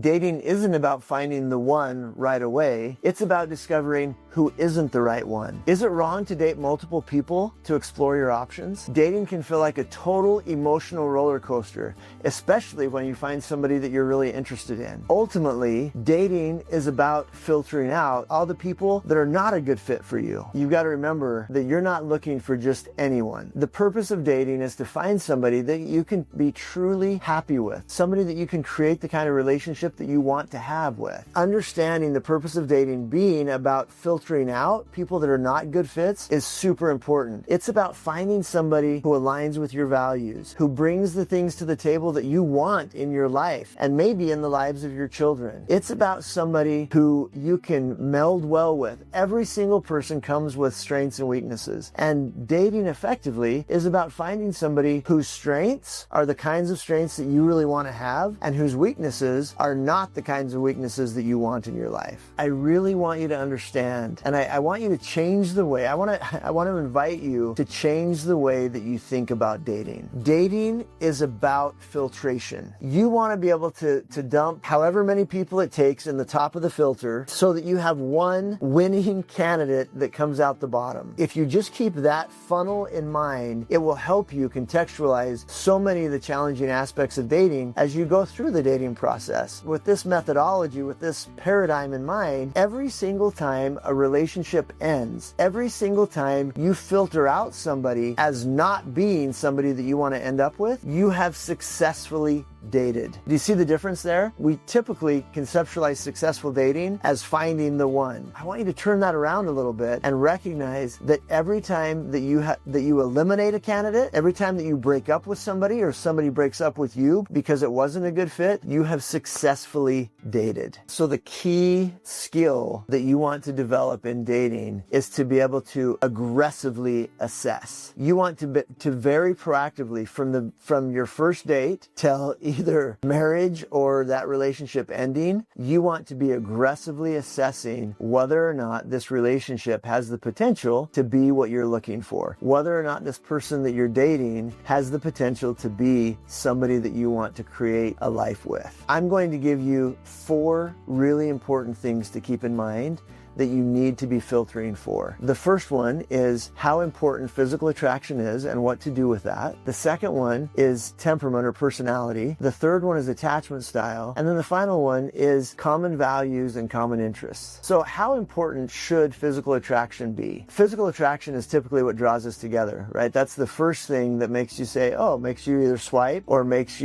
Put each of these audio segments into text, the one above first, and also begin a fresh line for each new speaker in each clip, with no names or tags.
Dating isn't about finding the one right away. It's about discovering who isn't the right one. Is it wrong to date multiple people to explore your options? Dating can feel like a total emotional roller coaster, especially when you find somebody that you're really interested in. Ultimately, dating is about filtering out all the people that are not a good fit for you. You've got to remember that you're not looking for just anyone. The purpose of dating is to find somebody that you can be truly happy with, somebody that you can create the kind of relationship that you want to have with. Understanding the purpose of dating being about filtering out people that are not good fits is super important. It's about finding somebody who aligns with your values, who brings the things to the table that you want in your life and maybe in the lives of your children. It's about somebody who you can meld well with. Every single person comes with strengths and weaknesses, and dating effectively is about finding somebody whose strengths are the kinds of strengths that you really want to have and whose weaknesses are not the kinds of weaknesses that you want in your life. I really want you to understand, and I want you to change the way, I want to invite you to change the way that you think about dating. Dating is about filtration. You want to be able to dump however many people it takes in the top of the filter so that you have one winning candidate that comes out the bottom. If you just keep that funnel in mind, it will help you contextualize so many of the challenging aspects of dating as you go through the dating process. With this methodology, with this paradigm in mind, every single time a relationship ends, every single time you filter out somebody as not being somebody that you want to end up with, you have successfully dated. Do you see the difference there? We typically conceptualize successful dating as finding the one. I want you to turn that around a little bit and recognize that every time that you eliminate a candidate, every time that you break up with somebody or somebody breaks up with you because it wasn't a good fit, you have successfully dated. So the key skill that you want to develop in dating is to be able to aggressively assess. You want to very proactively from your first date till either marriage or that relationship ending, you want to be aggressively assessing whether or not this relationship has the potential to be what you're looking for, whether or not this person that you're dating has the potential to be somebody that you want to create a life with. I'm going to give you 4 really important things to keep in mind that you need to be filtering for. The first one is how important physical attraction is and what to do with that. The second one is temperament or personality. The third one is attachment style. And then the final one is common values and common interests. So how important should physical attraction be? Physical attraction is typically what draws us together, right? That's the first thing that makes you say, oh, makes you either swipe or makes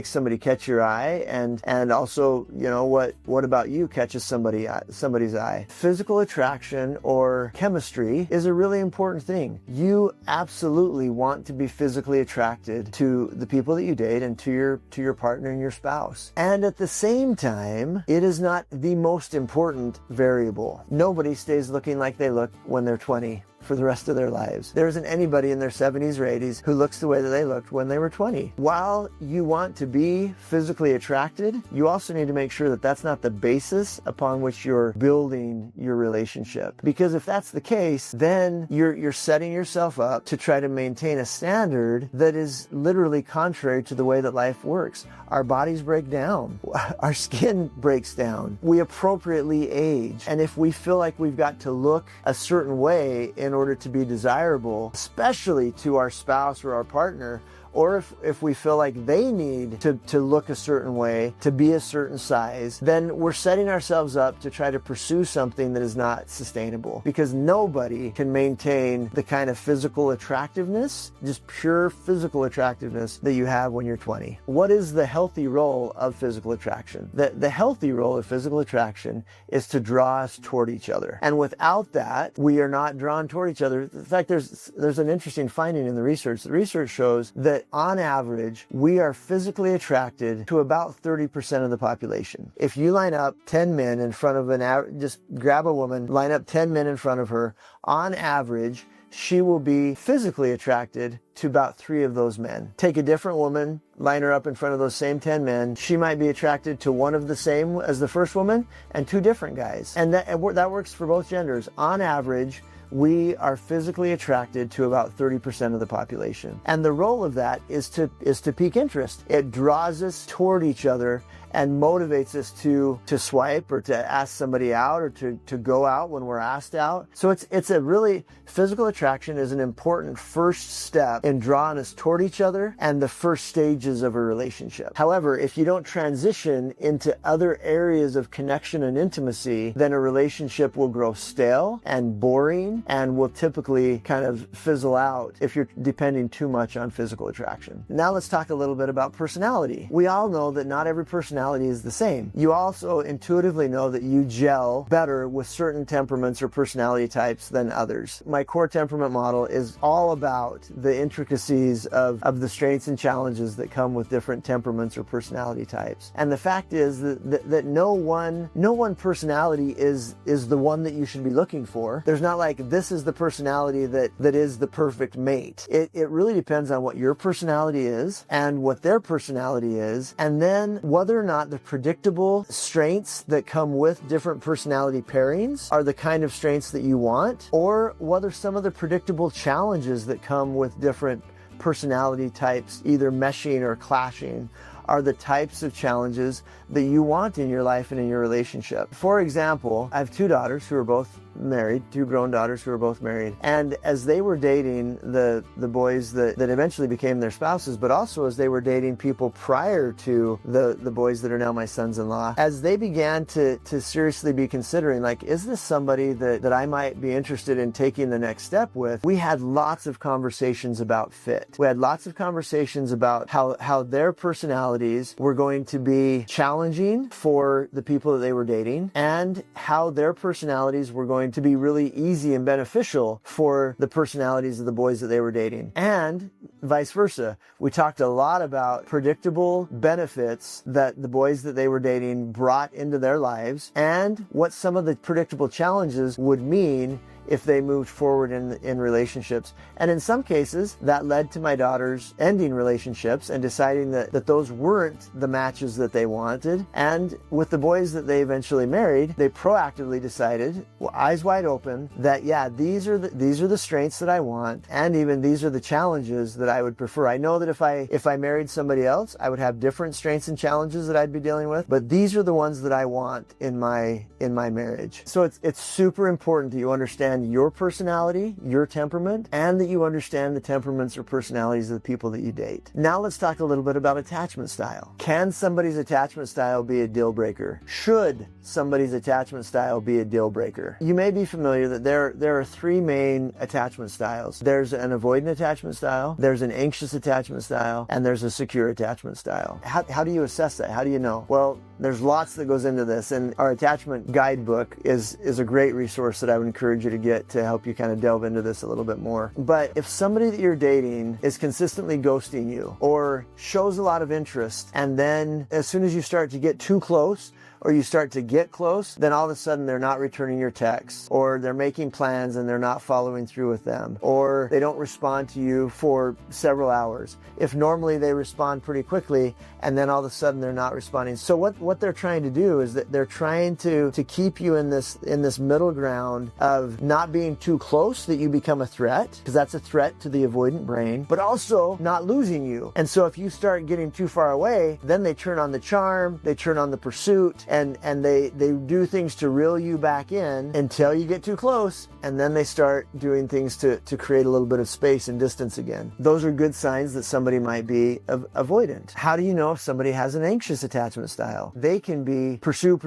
somebody catch your eye. And also, you know, what about you catches somebody's eye? Physical attraction or chemistry is a really important thing. You absolutely want to be physically attracted to the people that you date and to your partner and your spouse. And at the same time, it is not the most important variable. Nobody stays looking like they look when they're 20 for the rest of their lives. There isn't anybody in their 70s or 80s who looks the way that they looked when they were 20. While you want to be physically attracted, you also need to make sure that that's not the basis upon which you're building your relationship. Because if that's the case, then you're setting yourself up to try to maintain a standard that is literally contrary to the way that life works. Our bodies break down. Our skin breaks down. We appropriately age. And if we feel like we've got to look a certain way in order to be desirable, especially to our spouse or our partner, or if we feel like they need to look a certain way, to be a certain size, then we're setting ourselves up to try to pursue something that is not sustainable. Because nobody can maintain the kind of physical attractiveness, just pure physical attractiveness that you have when you're 20. What is the healthy role of physical attraction? The healthy role of physical attraction is to draw us toward each other. And without that, we are not drawn toward each other. In fact, there's an interesting finding in the research. The research shows that on average, we are physically attracted to about 30% of the population. If you line up 10 men in front of just grab a woman, line up 10 men in front of her, on average, she will be physically attracted to about 3 of those men. Take a different woman, line her up in front of those same 10 men. She might be attracted to one of the same as the first woman and 2 different guys. And that works for both genders. On average, we are physically attracted to about 30% of the population. And the role of that is to pique interest. It draws us toward each other and motivates us to swipe or to ask somebody out or to go out when we're asked out. So it's a really, physical attraction is an important first step in drawing us toward each other and the first stages of a relationship. However, if you don't transition into other areas of connection and intimacy, then a relationship will grow stale and boring and will typically kind of fizzle out if you're depending too much on physical attraction. Now let's talk a little bit about personality. We all know that not every personality is the same. You also intuitively know that you gel better with certain temperaments or personality types than others. My core temperament model is all about the intricacies of the strengths and challenges that come with different temperaments or personality types. And the fact is that no one personality is the one that you should be looking for. There's not like this is the personality that is the perfect mate. It really depends on what your personality is and what their personality is, and then whether or not the predictable strengths that come with different personality pairings are the kind of strengths that you want, or whether some of the predictable challenges that come with different personality types either meshing or clashing are the types of challenges that you want in your life and in your relationship. For example, I have two daughters who are both married, two grown daughters who are both married. And as they were dating the boys that eventually became their spouses, but also as they were dating people prior to the boys that are now my sons-in-law, as they began to seriously be considering, like, is this somebody that I might be interested in taking the next step with? We had lots of conversations about fit. We had lots of conversations about how their personalities were going to be challenging for the people that they were dating, and how their personalities were going to be really easy and beneficial for the personalities of the boys that they were dating, and vice versa. We talked a lot about predictable benefits that the boys that they were dating brought into their lives, and what some of the predictable challenges would mean if they moved forward in relationships. And in some cases, that led to my daughters ending relationships and deciding that those weren't the matches that they wanted. And with the boys that they eventually married, they proactively decided, well, eyes wide open, that yeah, these are the strengths that I want, and even these are the challenges that I would prefer. I know that if I married somebody else, I would have different strengths and challenges that I'd be dealing with, but these are the ones that I want in my marriage. So it's super important that you understand your personality, your temperament, and that you understand the temperaments or personalities of the people that you date. Now let's talk a little bit about attachment style. Can somebody's attachment style be a deal breaker? Should somebody's attachment style be a deal breaker? You may be familiar that there are three main attachment styles. There's an avoidant attachment style, there's an anxious attachment style, and there's a secure attachment style. How do you assess that? How do you know? Well, there's lots that goes into this, and our attachment guidebook is a great resource that I would encourage you to get to help you kind of delve into this a little bit more. But if somebody that you're dating is consistently ghosting you or shows a lot of interest, and then as soon as you start to get too close, or you start to get close, then all of a sudden they're not returning your texts, or they're making plans and they're not following through with them, or they don't respond to you for several hours. If normally they respond pretty quickly, and then all of a sudden they're not responding. So what they're trying to do is that they're trying to keep you in this middle ground of not being too close that you become a threat, because that's a threat to the avoidant brain, but also not losing you. And so if you start getting too far away, then they turn on the charm, they turn on the pursuit, and they do things to reel you back in until you get too close, and then they start doing things to create a little bit of space and distance again. Those are good signs that somebody might be avoidant. How do you know if somebody has an anxious attachment style? They can be pursue.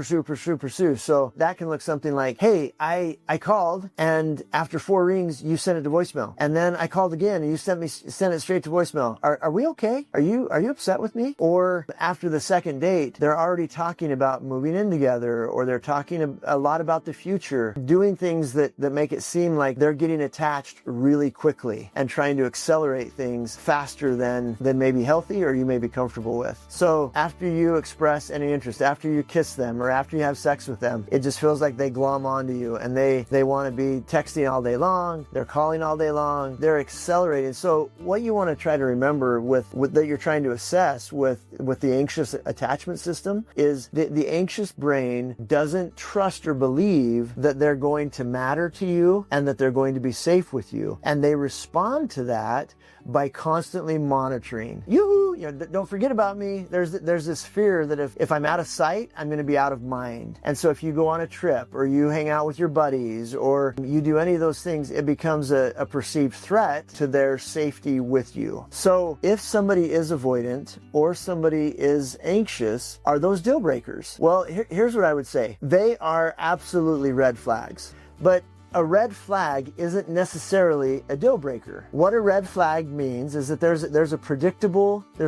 So that can look something like, hey, I called, and after 4 rings, you sent it to voicemail. And then I called again, and you sent it straight to voicemail. Are we okay? Are you upset with me? Or after the second date, they're already talking about moving in together, or they're talking a lot about the future, doing things that make it seem like they're getting attached really quickly and trying to accelerate things faster than maybe healthy or you may be comfortable with. So after you express any interest, after you kiss them, or after you have sex with them, it just feels like they glom onto you, and they want to be texting all day long, they're calling all day long, they're accelerating. So what you want to try to remember with that you're trying to assess with the anxious attachment system is the anxious anxious brain doesn't trust or believe that they're going to matter to you and that they're going to be safe with you. And they respond to that by constantly monitoring. Don't forget about me. There's this fear that if I'm out of sight, I'm going to be out of mind. And so if you go on a trip or you hang out with your buddies or you do any of those things, it becomes a perceived threat to their safety with you. So if somebody is avoidant or somebody is anxious, are those deal breakers? Well, here's what I would say. They are absolutely red flags. But a red flag isn't necessarily a deal breaker. What a red flag means is that there's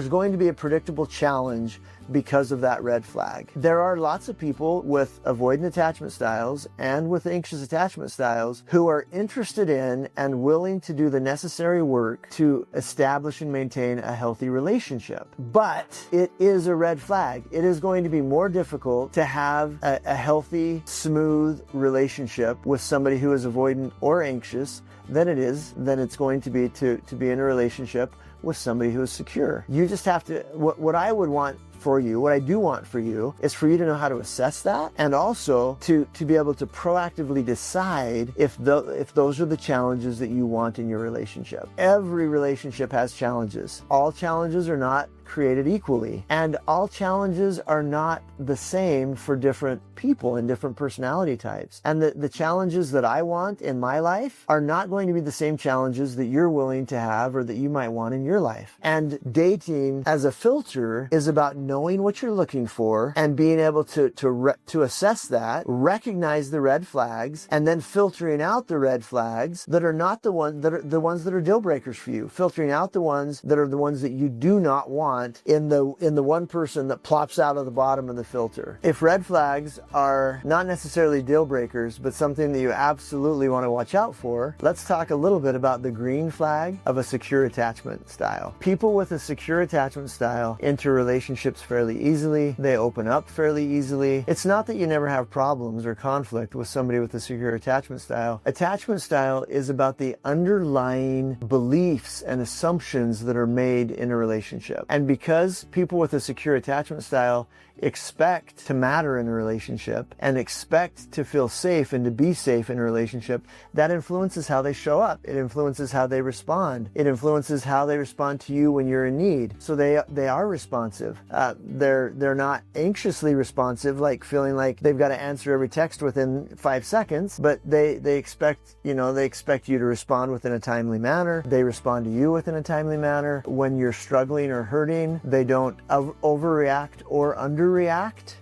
going to be a predictable challenge because of that red flag. There are lots of people with avoidant attachment styles and with anxious attachment styles who are interested in and willing to do the necessary work to establish and maintain a healthy relationship. But it is a red flag. It is going to be more difficult to have a healthy, smooth relationship with somebody who is avoidant or anxious than it's going to be to be in a relationship with somebody who is secure. You just have to, what I would want for you, what I do want for you, is for you to know how to assess that, and also to be able to proactively decide if those are the challenges that you want in your relationship. Every relationship has challenges. All challenges are not created equally, and all challenges are not the same for different people and different personality types. And the challenges that I want in my life are not going to be the same challenges that you're willing to have or that you might want in your life. And dating as a filter is about knowing what you're looking for and being able to assess that, recognize the red flags, and then filtering out the red flags that are not the ones that are deal breakers for you, filtering out the ones that are the ones that you do not want in the one person that plops out of the bottom of the filter. If red flags are not necessarily deal breakers, but something that you absolutely want to watch out for, let's talk a little bit about the green flag of a secure attachment style. People with a secure attachment style enter relationships fairly easily. They open up fairly easily. It's not that you never have problems or conflict with somebody with a secure attachment style. Attachment style is about the underlying beliefs and assumptions that are made in a relationship. And because people with a secure attachment style expect to matter in a relationship and expect to feel safe and to be safe in a relationship, that influences how they show up. It influences how they respond. It influences how they respond to you when you're in need. So they are responsive. They're not anxiously responsive, like feeling like they've got to answer every text within 5 seconds, but they expect you to respond within a timely manner. They respond to you within a timely manner. When you're struggling or hurting, they don't overreact or underreact.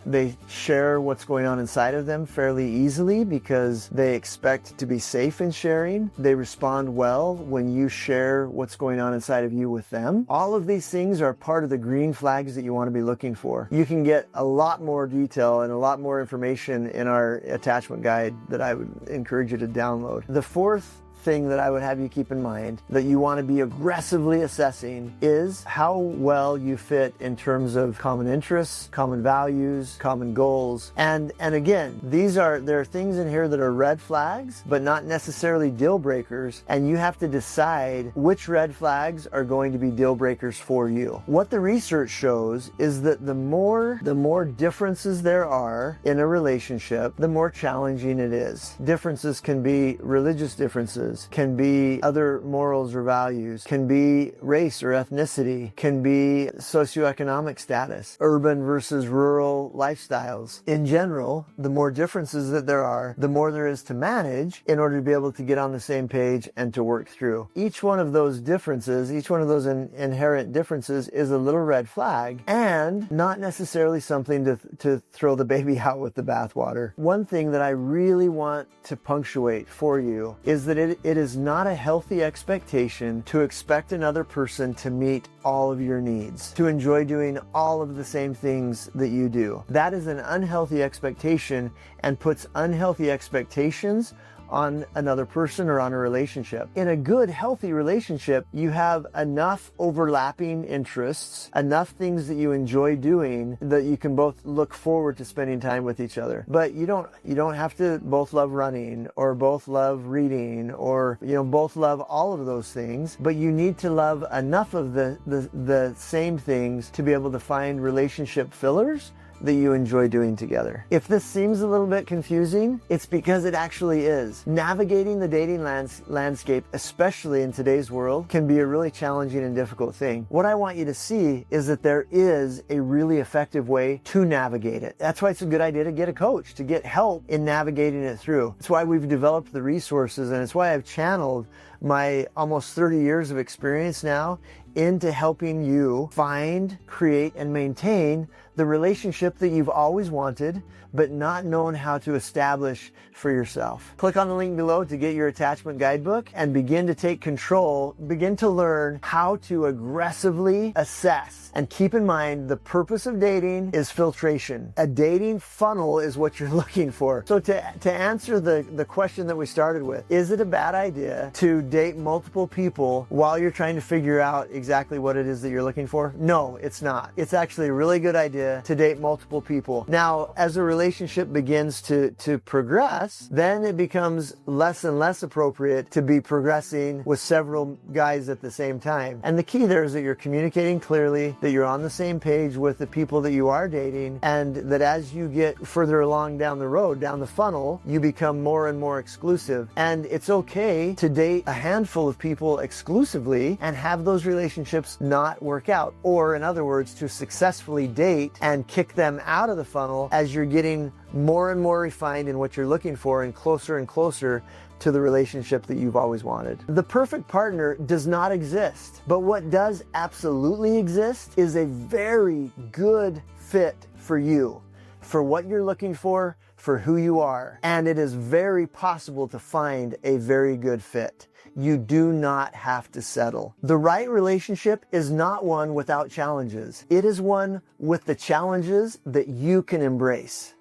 They share what's going on inside of them fairly easily because they expect to be safe in sharing. They respond well when you share what's going on inside of you with them. All of these things are part of the green flags that you want to be looking for. You can get a lot more detail and a lot more information in our attachment guide that I would encourage you to download. The fourth thing that I would have you keep in mind that you want to be aggressively assessing is how well you fit in terms of common interests, common values, common goals. And again, there are things in here that are red flags, but not necessarily deal breakers. And you have to decide which red flags are going to be deal breakers for you. What the research shows is that the more differences there are in a relationship, the more challenging it is. Differences can be religious differences, can be other morals or values, can be race or ethnicity, can be socioeconomic status, urban versus rural lifestyles. In general, the more differences that there are, the more there is to manage in order to be able to get on the same page and to work through. Each one of those differences, each one of those inherent differences is a little red flag and not necessarily something to throw the baby out with the bathwater. One thing that I really want to punctuate for you is that it is not a healthy expectation to expect another person to meet all of your needs, to enjoy doing all of the same things that you do. That is an unhealthy expectation and puts unhealthy expectations on another person or on a relationship. In a good, healthy relationship, you have enough overlapping interests, enough things that you enjoy doing that you can both look forward to spending time with each other. But you don't have to both love running or both love reading or both love all of those things, but you need to love enough of the same things to be able to find relationship fillers that you enjoy doing together. If this seems a little bit confusing, it's because it actually is. Navigating the dating landscape, especially in today's world, can be a really challenging and difficult thing. What I want you to see is that there is a really effective way to navigate it. That's why it's a good idea to get a coach, to get help in navigating it through. It's why we've developed the resources, and it's why I've channeled my almost 30 years of experience now into helping you find, create, and maintain the relationship that you've always wanted, but not known how to establish for yourself. Click on the link below to get your attachment guidebook and begin to take control, begin to learn how to aggressively assess. And keep in mind, the purpose of dating is filtration. A dating funnel is what you're looking for. So to answer the question that we started with, is it a bad idea to date multiple people while you're trying to figure out exactly what it is that you're looking for? No, it's not. It's actually a really good idea to date multiple people. Now, as a relationship begins to progress, then it becomes less and less appropriate to be progressing with several guys at the same time. And the key there is that you're communicating clearly, that you're on the same page with the people that you are dating, and that as you get further along down the road, down the funnel, you become more and more exclusive. And it's okay to date a handful of people exclusively and have those relationships not work out. Or in other words, to successfully date and kick them out of the funnel as you're getting more and more refined in what you're looking for and closer to the relationship that you've always wanted. The perfect partner does not exist, but what does absolutely exist is a very good fit for you, for what you're looking for who you are. And it is very possible to find a very good fit. You do not have to settle. The right relationship is not one without challenges. It is one with the challenges that you can embrace.